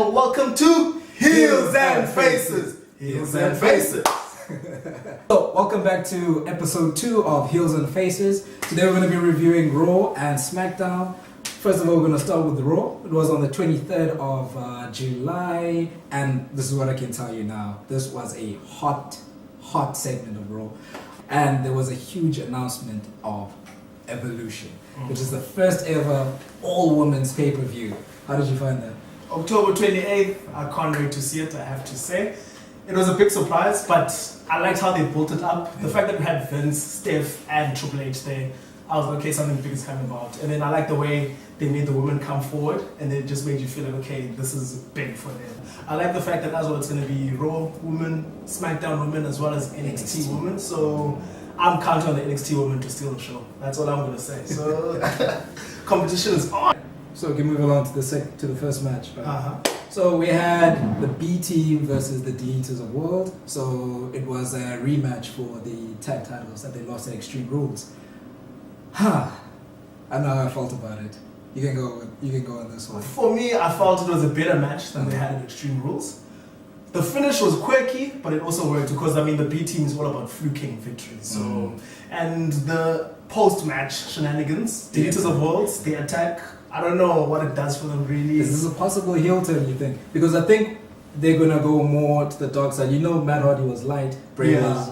Well, welcome to Heels and Faces. Heels and Faces. So, welcome back to episode 2 of Heels and Faces. Today we're going to be reviewing Raw and Smackdown. First of all, we're going to start with the Raw. It was on the 23rd of July, and this is what I can tell you now. This was a hot segment of Raw, and there was a huge announcement of Evolution, which is the first ever all-women's pay-per-view. How did you find that? October 28th, I can't wait to see it, I have to say. It was a big surprise, but I liked how they built it up. The fact that we had Vince, Steph, and Triple H there, I was like, okay, something big is coming about. And then I like the way they made the women come forward, and it just made you feel like, okay, this is big for them. I like the fact that as well it's going to be Raw women, Smackdown women, as well as NXT women. So I'm counting on the NXT women to steal the show. That's all I'm going to say. So competition is on. So we can move along to the first match. Right? So we had the B team versus the D-Eaters of World. So it was a rematch for the tag titles that they lost at Extreme Rules. I know how I felt about it. You can go on this one. For me, I felt it was a better match than they had in Extreme Rules. The finish was quirky, but it also worked because the B team is all about fluking victories. So and the post-match shenanigans, the Eaters of Worlds, the attack. I don't know what it does for them really. Is this a possible heel turn, you think? Because I think they're gonna go more to the dark side. You know, Matt Hardy was light, Bray was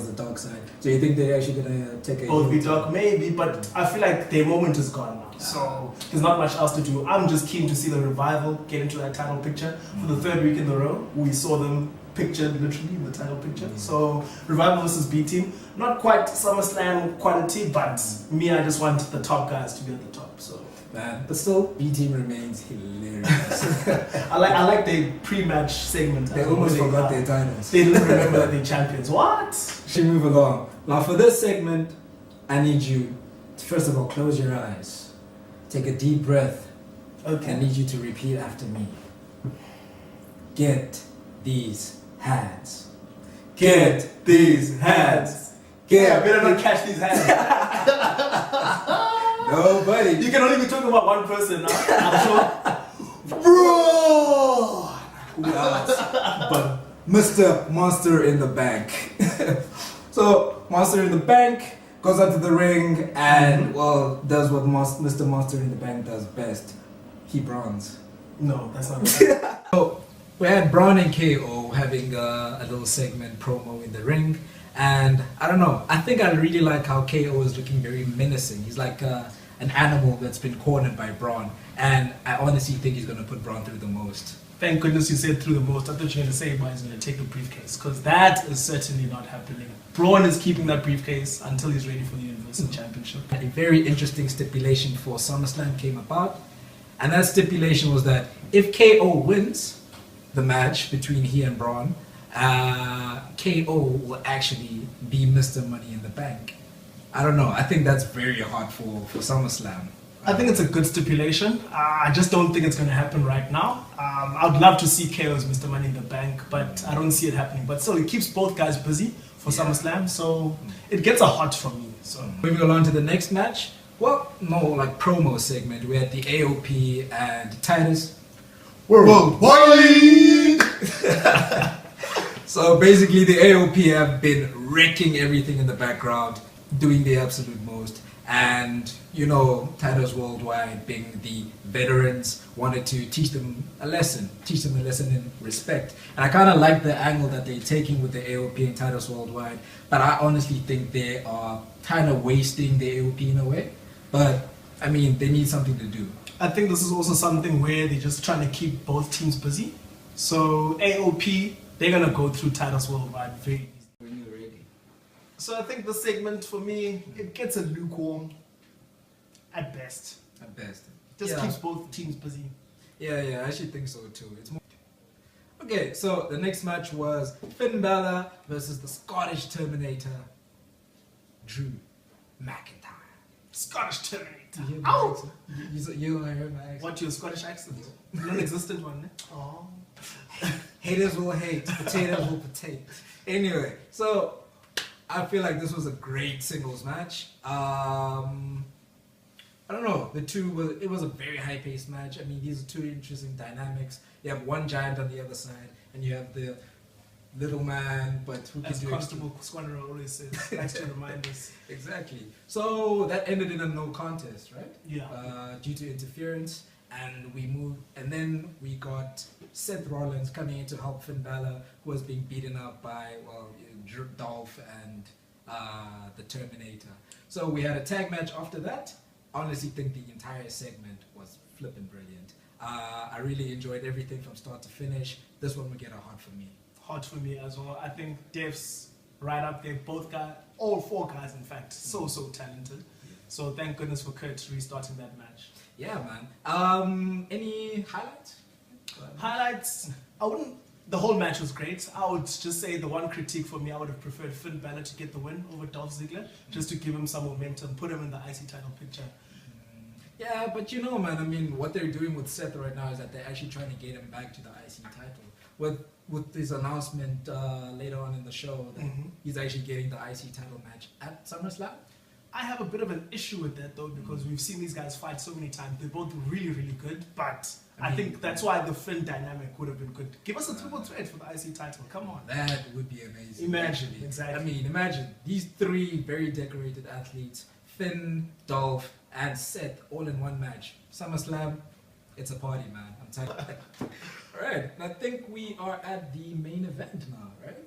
the dark side. So you think they're actually gonna take a both be dark, maybe, but I feel like their moment is gone now. So there's not much else to do. I'm just keen to see the Revival get into that title picture for the third week in a row. We saw them pictured literally in the title picture. So Revival versus B team, not quite SummerSlam quality, but me, I just want the top guys to be at the top. So. Man, but still, B team remains hilarious. I like the pre-match segment. They almost forgot their titles. They didn't remember that they're champions. What? Should move along. Now for this segment, I need you to first of all close your eyes, take a deep breath. Okay. I need you to repeat after me. Get these hands. Get these hands. Yeah, better not catch these hands. Nobody. You can only be talking about one person now. I'm sure. Bro! Who else? But Mr. Monster in the Bank. So, Monster in the Bank goes out to the ring and, does what Mr. Monster in the Bank does best. He brawns. No, that's not right. So, we had Braun and KO having a little segment promo in the ring. And I don't know, I think I really like how KO is looking very menacing. He's like an animal that's been cornered by Braun. And I honestly think he's going to put Braun through the most. Thank goodness you said through the most. I thought you were going to say he's going to take the briefcase. Because that is certainly not happening. Braun is keeping that briefcase until he's ready for the Universal Championship. A very interesting stipulation for SummerSlam came about. And that stipulation was that if KO wins the match between he and Braun, KO will actually be Mr. Money in the Bank. I don't know. I think that's very hard for SummerSlam. I think it's a good stipulation. I just don't think it's going to happen right now. I'd love to see KO as Mr. Money in the Bank, but I don't see it happening. But still, it keeps both guys busy for SummerSlam, so it gets a hot from me. So moving along to the next match. Well, more like promo segment. We had the AOP and Titus. Worldwide! So basically the AOP have been wrecking everything in the background, doing the absolute most. And, Titus Worldwide, being the veterans, wanted to teach them a lesson in respect. And I kind of like the angle that they're taking with the AOP and Titus Worldwide. But I honestly think they are kind of wasting the AOP in a way. But, they need something to do. I think this is also something where they're just trying to keep both teams busy. So AOP, they're going to go through Titus Worldwide very easily. When you're ready. So I think this segment, for me, it gets a lukewarm at best. At best. Just keeps both teams busy. Yeah, I actually think so too. It's more... Okay, so the next match was Finn Balor versus the Scottish Terminator, Drew McIntyre. Scottish Terminator. Oh! You heard my accent. What, your Scottish accent? Non-existent one, eh? Oh. Haters will hate, potatoes will potate. Anyway, so I feel like this was a great singles match. I don't know. It was a very high-paced match. I mean, these are two interesting dynamics. You have one giant on the other side, and you have the little man, but who can As do Constable Squanderer always says, likes to remind us. Exactly. So that ended in a no contest, right? Yeah. Due to interference, and we moved, and then we got Seth Rollins coming in to help Finn Balor, who was being beaten up by Dolph and the Terminator. So we had a tag match after that. Honestly, think the entire segment was flippin' brilliant. I really enjoyed everything from start to finish. This one would get a hot for me. Hot for me as well. I think Dev's right up there. Both guys, all four guys, in fact, so talented. So thank goodness for Kurt restarting that match. Yeah, man. Any highlights? Highlights, I wouldn't. The whole match was great. I would just say the one critique for me, I would have preferred Finn Balor to get the win over Dolph Ziggler, just to give him some momentum, put him in the IC title picture. Yeah, but you know, man, I mean, what they're doing with Seth right now is that they're actually trying to get him back to the IC title. With this announcement later on in the show that he's actually getting the IC title match at SummerSlam. I have a bit of an issue with that though, because we've seen these guys fight so many times. They're both really, really good, but I think that's why the Finn dynamic would have been good. Give us a triple threat for the IC title. Come on. That would be amazing. Imagine. Actually. Exactly. I mean, imagine these three very decorated athletes, Finn, Dolph, and Seth, all in one match. SummerSlam, it's a party, man. I'm telling you. Alright, I think we are at the main event now, right?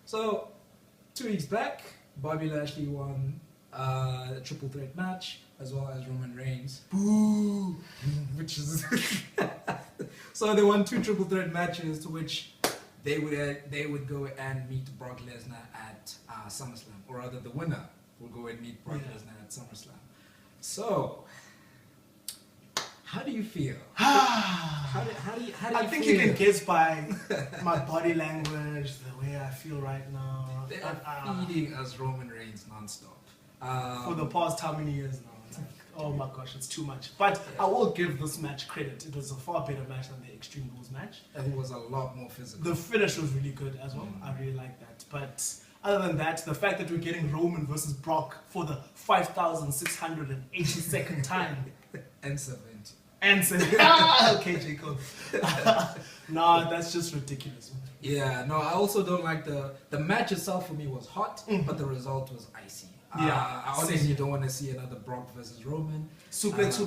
So, 2 weeks back, Bobby Lashley won a triple threat match, as well as Roman Reigns. Boo! Which is... So they won 2 triple threat matches, to which they would go and meet Brock Lesnar at SummerSlam. Or rather, the winner will go and meet Brock Lesnar at SummerSlam. So, how do you feel? how do you I think feel? you can guess by my body language, the way I feel right now. They are feeding us Roman Reigns non-stop. For the past how many years now? It's like, oh my gosh, it's too much. But I will give this match credit. It was a far better match than the Extreme Rules match. And it was a lot more physical. The finish was really good as well. I really like that. But other than that, the fact that we're getting Roman versus Brock for the 5,682nd time. And 70. And say, okay, Jacob. No, that's just ridiculous. Yeah, no, I also don't like the match itself for me was hot, but the result was icy. Yeah, I honestly don't want to see another Brock versus Roman. Suplex.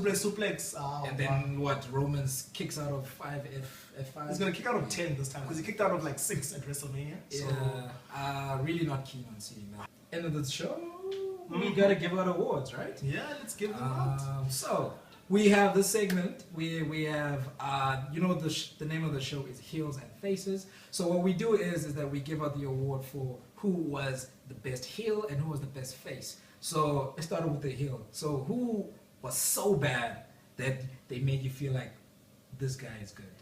And then what? Roman's kicks out of 5 F5. He's gonna kick out of 10 this time because he kicked out of like 6 at WrestleMania. Yeah, really not keen on seeing that. End of the show, we gotta give out awards, right? Yeah, let's give them out. So we have the segment. We have the name of the show is Heels and Faces. So what we do is that we give out the award for who was the best heel and who was the best face. So let's start with the heel. So who was so bad that they made you feel like this guy is good?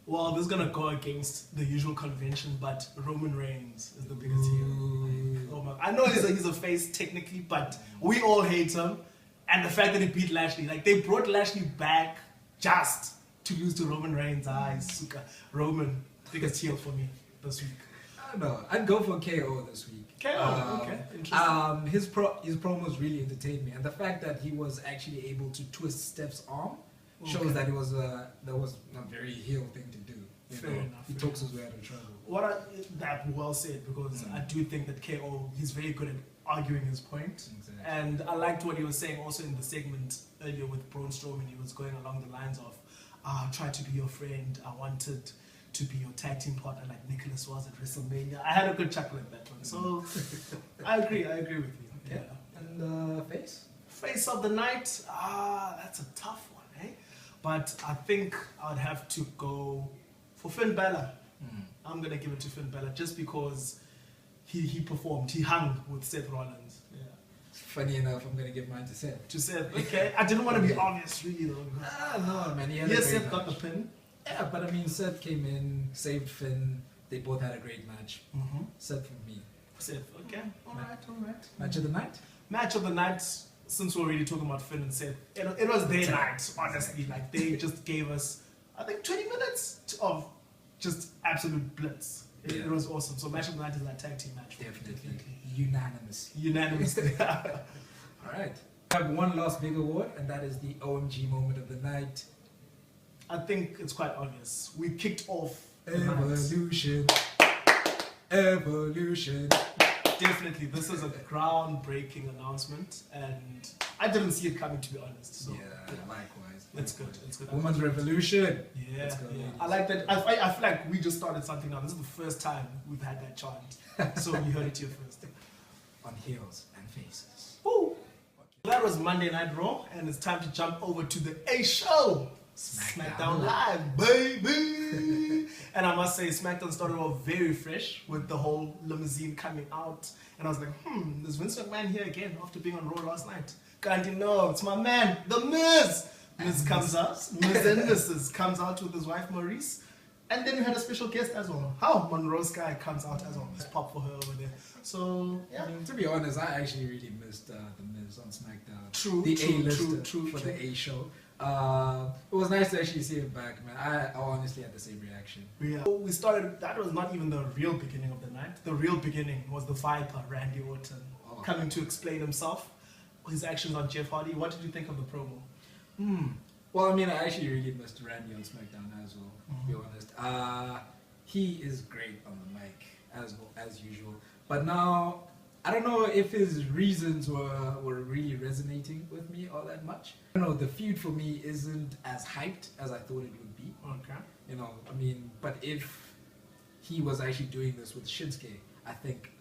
Well, this is gonna go against the usual convention, but Roman Reigns is the biggest heel. Oh my! I know he's a face technically, but we all hate him. And the fact that he beat Lashley, like they brought Lashley back just to lose to Roman Reigns. Suka. Roman, biggest heel for me this week. I don't know. I'd go for KO this week. KO, okay, interesting. His promos really entertained me, and the fact that he was actually able to twist Steph's arm shows that that was a very heel thing to do. Fair enough. He talks his way out of trouble. That well said, because I do think that KO, he's very good at arguing his point. Exactly. And I liked what he was saying also in the segment earlier with Braun Strowman. He was going along the lines of, try to be your friend. I wanted to be your tag team partner like Nicholas was at WrestleMania. I had a good chuckle at that one. So I agree with you. Yeah. And face? Face of the night, that's a tough one, eh? But I think I'd have to go for Finn Balor. I'm going to give it to Finn Balor just because he performed. He hung with Seth Rollins. Yeah. Funny enough, I'm going to give mine to Seth. To Seth, okay. I didn't want to be obvious, really, though. No, man. Yes, Seth got the pin. Yeah, but I mean, Seth came in, saved Finn. They both had a great match. Seth for me. Seth, okay. All right. Match of the night? Match of the night, since we're already talking about Finn and Seth, it was their night, honestly. Like, they just gave us, I think, 20 minutes of just absolute blitz. It was awesome. So match of the night is that tag team match. Definitely. Unanimous. Unanimously. All right. I have one last big award, and that is the OMG moment of the night. I think it's quite obvious. We kicked off the night. Evolution. Evolution. Definitely, this is a groundbreaking announcement, and I didn't see it coming, to be honest. So, likewise. It's good. It's good. Women's revolution. Yeah, Let's go, yeah. I like that. I feel like we just started something now. This is the first time we've had that chant. So you heard it here first. On heels and faces. Woo! Okay. That was Monday Night Raw, and it's time to jump over to the A show. Smackdown Live, baby! And I must say, Smackdown started off very fresh with the whole limousine coming out. And I was like, there's Vince McMahon here again after being on Raw last night. Can't you know? It's my man, The Miz! Miz comes out, Miz and Mrs. comes out with his wife Maurice. And then we had a special guest as well. How Monroe's guy comes out as well. Let's pop for her over there. So, yeah. I mean, to be honest, I actually really missed The Miz on SmackDown. True, the true, A-lister true, for true. the A show. It was nice to actually see him back, man. I honestly had the same reaction. Yeah. So we started, that was not even the real beginning of the night. The real beginning was the Viper, Randy Orton, coming to explain himself, his actions on Jeff Hardy. What did you think of the promo? Well, I mean, I actually really missed Randy on SmackDown as well, to be honest. He is great on the mic, as usual. But now, I don't know if his reasons were really resonating with me all that much. I don't know, the feud for me isn't as hyped as I thought it would be. Okay. You know, I mean, but if he was actually doing this with Shinsuke, I think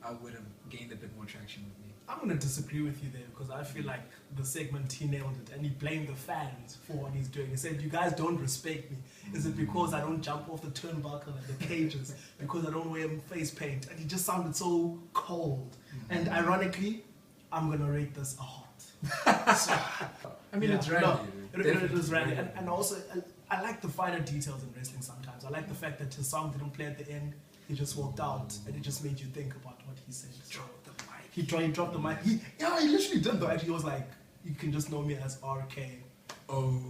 I would have gained a bit more traction with me. I'm going to disagree with you there because I feel like the segment he nailed it and he blamed the fans for what he's doing. He said, you guys don't respect me. Is it because I don't jump off the turnbuckle and the cages? Because I don't wear face paint? And he just sounded so cold. And ironically, I'm going to rate this a hot. So, I mean, it's Randy. No, it was Randy. And also, I like the finer details in wrestling sometimes. I like the fact that his song didn't play at the end. He just walked out and it just made you think about what he said. So, he dropped the mic. He literally did though. Actually, he was like, you can just know me as RK. Oh.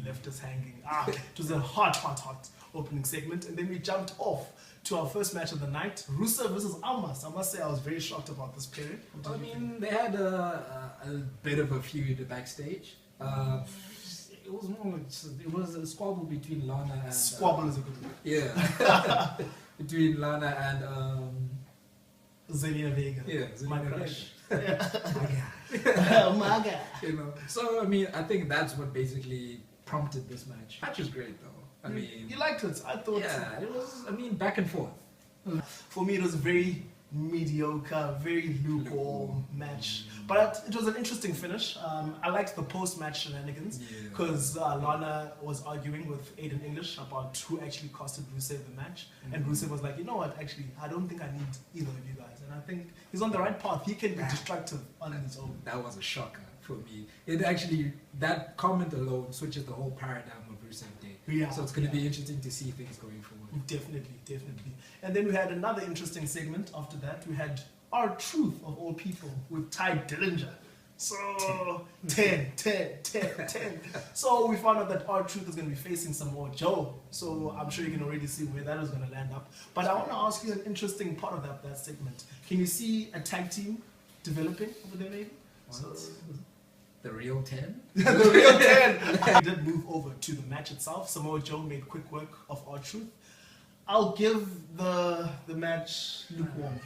Left us hanging. It was a hot opening segment. And then we jumped off to our first match of the night, Rusev versus Almas. I must say I was very shocked about this period. I mean, they had a bit of a feud backstage. It was more, it was a squabble between Lana and... Squabble is a good word. Yeah. Between Lana and... Zelina Vega. Yeah, my Zelina crush. Vega. My guy. You know, so I mean, I think that's what basically prompted this match. Match was great though. I mean, you liked it. I thought. Yeah, it was. I mean, back and forth. For me, it was very mediocre, very lukewarm match. But it was an interesting finish. I liked the post-match shenanigans because Lana was arguing with Aiden English about who actually costed Rusev the match. And Rusev was like, you know what, actually, I don't think I need either of you guys. And I think he's on the right path. He can be destructive on his own. That was a shocker for me. It actually, that comment alone switches the whole paradigm of Rusev Day. Yeah, so it's going to be interesting to see things going forward. Definitely, definitely. And then we had another interesting segment after that. We had R-Truth of all people with Ty Dillinger. So 10. So we found out that R-Truth is going to be facing some more Joe. So I'm sure you can already see where that is going to land up. But I want to ask you an interesting part of that segment. Can you see a tag team developing over there maybe? So, the real 10? The real 10! We did move over to the match itself. Samoa Joe made quick work of R-Truth. I'll give the match lukewarm.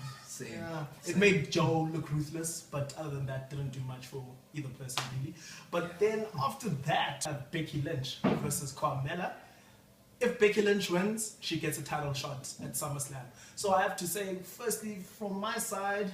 It made Joe look ruthless, but other than that, didn't do much for either person really. But then after that, I have Becky Lynch versus Carmella. If Becky Lynch wins, she gets a title shot at SummerSlam. So I have to say, firstly, from my side,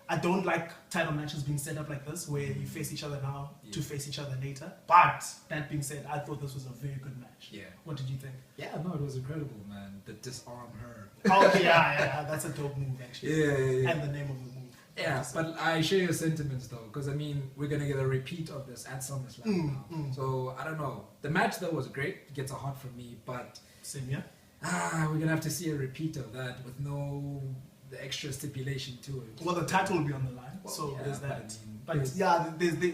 I don't like title matches being set up like this, where you face each other now to face each other later. But that being said, I thought this was a very good match. Yeah. What did you think? Yeah, no, it was incredible, man. The disarm her. Oh, yeah, that's a dope move, actually. Yeah. And the name of the move. Yeah, but I share your sentiments, though, because, I mean, we're going to get a repeat of this at SummerSlam now. So, I don't know. The match, though, was great. It gets a hot from me, but... Same, yeah? We're going to have to see a repeat of that with no... the extra stipulation to it. Well, the title will be on the line, so there's that. But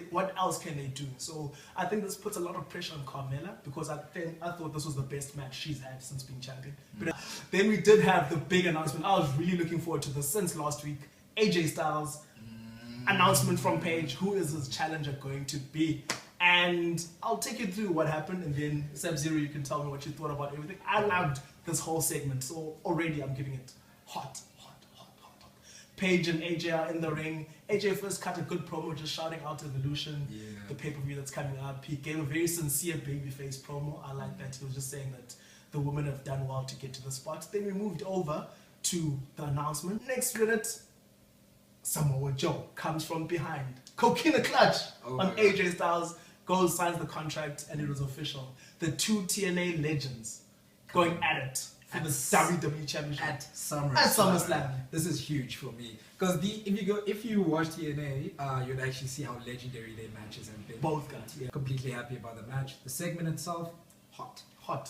what else can they do? So I think this puts a lot of pressure on Carmella because I thought this was the best match she's had since being champion. But then we did have the big announcement. I was really looking forward to this since last week. AJ Styles announcement from Paige. Who is his challenger going to be? And I'll take you through what happened, and then Sub-Zero, you can tell me what you thought about everything. I loved this whole segment, so already I'm giving it hot. Paige and AJ are in the ring. AJ first cut a good promo just shouting out Evolution, the pay-per-view that's coming up. He gave a very sincere babyface promo. I like that. He was just saying that the women have done well to get to the spot. Then we moved over to the announcement. Next minute, Samoa Joe comes from behind. Coquina clutch on AJ Styles. Goes, signs the contract, and it was official. The two TNA legends going at it for the WWE Championship at SummerSlam. At SummerSlam. This is huge for me because if you watch TNA, you'd actually see how legendary their matches have been. Both guys. Yeah. Completely happy about the match. The segment itself, hot,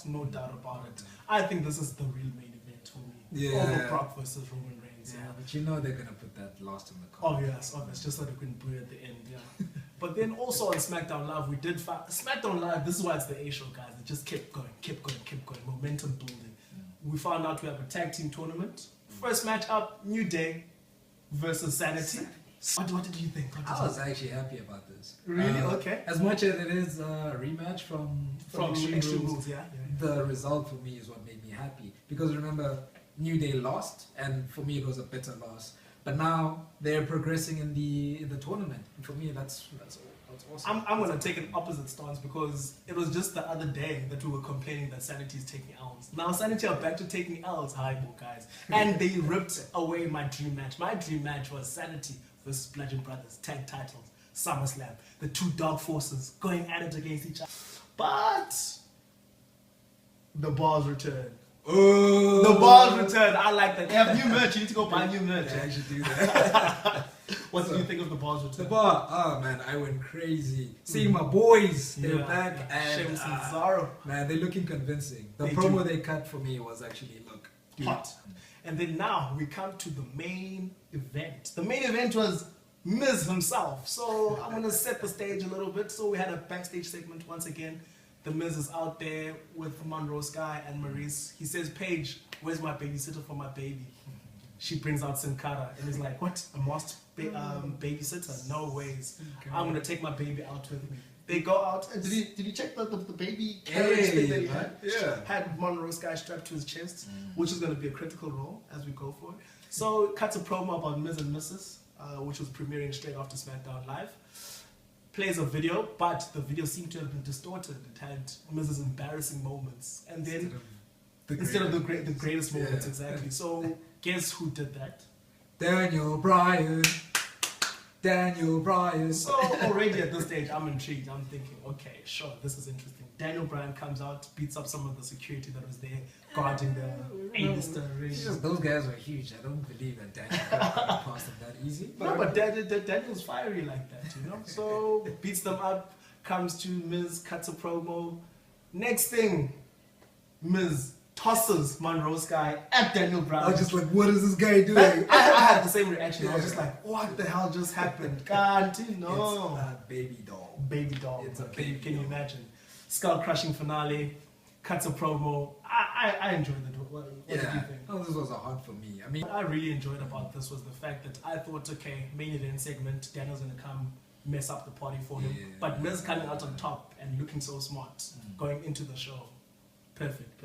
no doubt about it. I think this is the real main event for me. Over Brock versus Roman Reigns. Yeah, but you know they're gonna put that last on the card. Obvious, just so they couldn't boo at the end. Yeah. But then also on Smackdown Live, we did Smackdown Live. This is why it's the A show, guys. It just kept going. Momentum building. We found out we have a tag team tournament. First match up, New Day versus Sanity. What did you think? I was actually happy about this. Really? Okay. As much as it is a rematch from Extreme Rules, the result for me is what made me happy. Because remember, New Day lost, and for me it was a bitter loss. But now they're progressing in the tournament. And for me, that's awesome. I'm going to take an opposite stance because it was just the other day that we were complaining that Sanity is taking L's. Now Sanity are back to taking L's, guys. And they ripped away my dream match. My dream match was Sanity versus Bludgeon Brothers, tag titles, SummerSlam. The two dog forces going at it against each other. But the balls returned. Oh, the balls returned. I like that. They have new merch. You need to go buy new merch. Yeah, I should do that. What do you think of the balls return? The bar, oh man, I went crazy. Seeing my boys, they're back, and Sheamus and Cesaro. Man, they're looking convincing. The promo they cut for me was actually hot. And then now we come to the main event. The main event was Miz himself. So I'm gonna set the stage a little bit. So we had a backstage segment once again. The Miz is out there with Monroe Sky and Maurice. He says, Paige, where's my babysitter for my baby? She brings out Sin Cara and he's like, what? A masked babysitter? No ways. I'm going to take my baby out with me. They go out. And did you check the baby carriage thing that he had? Yeah. Had Monroe Sky strapped to his chest, which is going to be a critical role as we go forward. So cuts a promo about Miz and Mrs., which was premiering straight after Smackdown Live. Plays a video, but the video seemed to have been distorted. It had Mrs. embarrassing moments, and then instead of the greatest moments, exactly. So guess who did that? Daniel Bryan. So already at this stage, I'm intrigued. I'm thinking, okay, sure, this is interesting. Daniel Bryan comes out, beats up some of the security that was there guarding the A-lister. Those guys were huge. I don't believe that Daniel got past them that easy. But Daniel's fiery like that, you know? So beats them up, comes to Miz, cuts a promo. Next thing, Miz tosses Monroe Sky at Daniel Bryan. I was just like, what is this guy doing? I had the same reaction. I was just like, what the hell just happened? God, no. It's a baby doll. Baby doll. It's a baby baby Can you doll. imagine? Skull crushing finale, cuts a promo. I enjoyed it. What did you think? Oh, this was a hot for me. I mean, what I really enjoyed about this was the fact that I thought, okay, main event segment, Daniel's gonna come mess up the party for him. But Miz coming out on top and looking so smart going into the show. Perfect.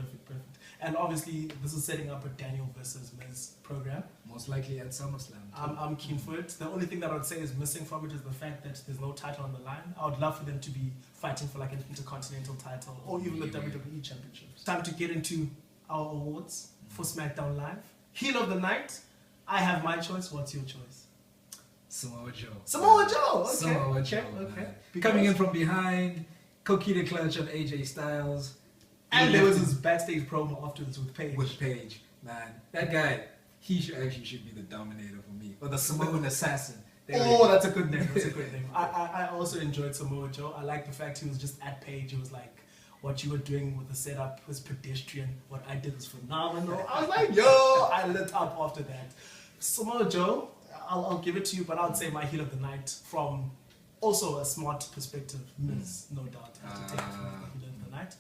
And obviously, this is setting up a Daniel versus Miz program. Most likely at SummerSlam. I'm keen for it. The only thing that I would say is missing from it is the fact that there's no title on the line. I would love for them to be fighting for like an Intercontinental title or even the WWE Championship. Time to get into our awards for Smackdown Live. Heel of the Night. I have my choice. What's your choice? Samoa Joe. Samoa Joe. Okay. Samoa Joe. Okay. Coming in from behind, Coquina clutch on AJ Styles. And there was this backstage promo afterwards with Paige. Man. That guy, he should be the Dominator for me. Or the Samoan Assassin. That's a good name. I also enjoyed Samoa Joe. I like the fact he was just at Paige. He was like, what you were doing with the setup was pedestrian. What I did was phenomenal. I was like, yo, I lit up after that. Samoa Joe, I'll give it to you, but I would say my heel of the night from also a smart perspective. Miz, no doubt, has to take it from the heel of the night.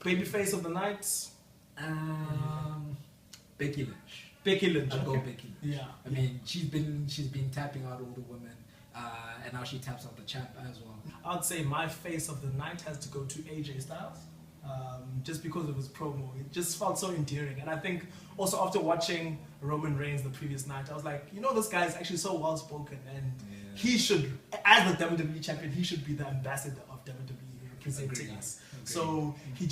Babyface of the night. Becky Lynch. Becky Lynch. I'll go Becky Lynch. Yeah. I mean, she's been tapping out all the women. and now she taps out the champ as well. I'd say my face of the night has to go to AJ Styles. Just because of his promo, it just felt so endearing. And I think also after watching Roman Reigns the previous night, I was like, you know, this guy is actually so well spoken, and he should, as the WWE champion, he should be the ambassador of WWE representing us. So he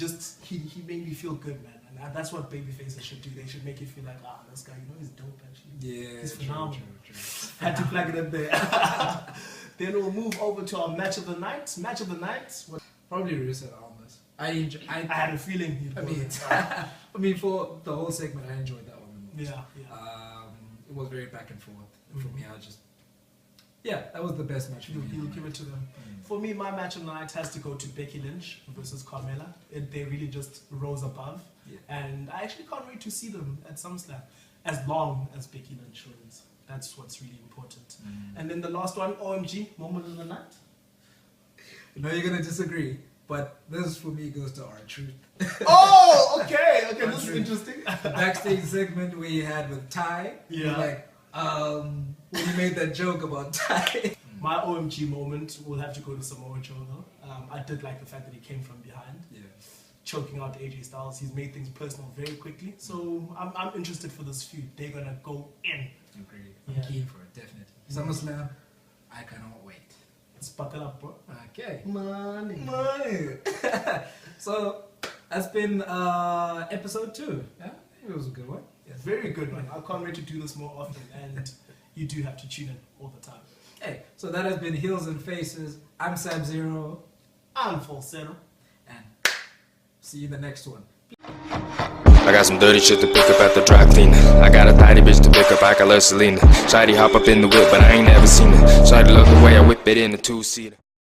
made me feel good, man. And that's what babyfaces should do. They should make you feel like, this guy, you know, he's dope actually. Yeah, he's phenomenal. True. Had to plug it in there. Then we'll move over to our match of the night. Match of the night. Probably Rusev Almas. I had a feeling he'd go I mean, for the whole segment, I enjoyed that one the most. Yeah. It was very back and forth. For me, that was the best match for me. You'll give it to them. For me, my match of the night has to go to Becky Lynch versus Carmella. They really just rose above. Yeah. And I actually can't wait to see them at SummerSlam as long as Becky Lynch wins. That's what's really important. And then the last one, OMG, moment of the night. I know you're going to disagree, but this for me goes to R-Truth. Oh, okay, this is interesting. The backstage segment we had with Ty. Yeah. Like, when you made that joke about Ty. My OMG moment will have to go to Samoa Joe though. I did like the fact that he came from behind. Yeah. Choking out AJ Styles. He's made things personal very quickly. So I'm interested for this feud. They're going to go in. Agreed. I'm keen for it, definitely. SummerSlam, I cannot wait. Let's buckle up, bro. Okay. Money. So, that's been episode 2. Yeah, it was a good one. Yeah, very good one. I can't wait to do this more often, and you do have to tune in all the time. Hey, so that has been Heels and Faces. I'm Sam Zero. I'm Falsetto. And see you in the next one. I got some dirty shit to pick up at the dry clean. I got a tidy bitch to pick up, I got less Selena. Shady hop up in the whip, but I ain't never seen it. Shady love the way I whip it in the 2-seater.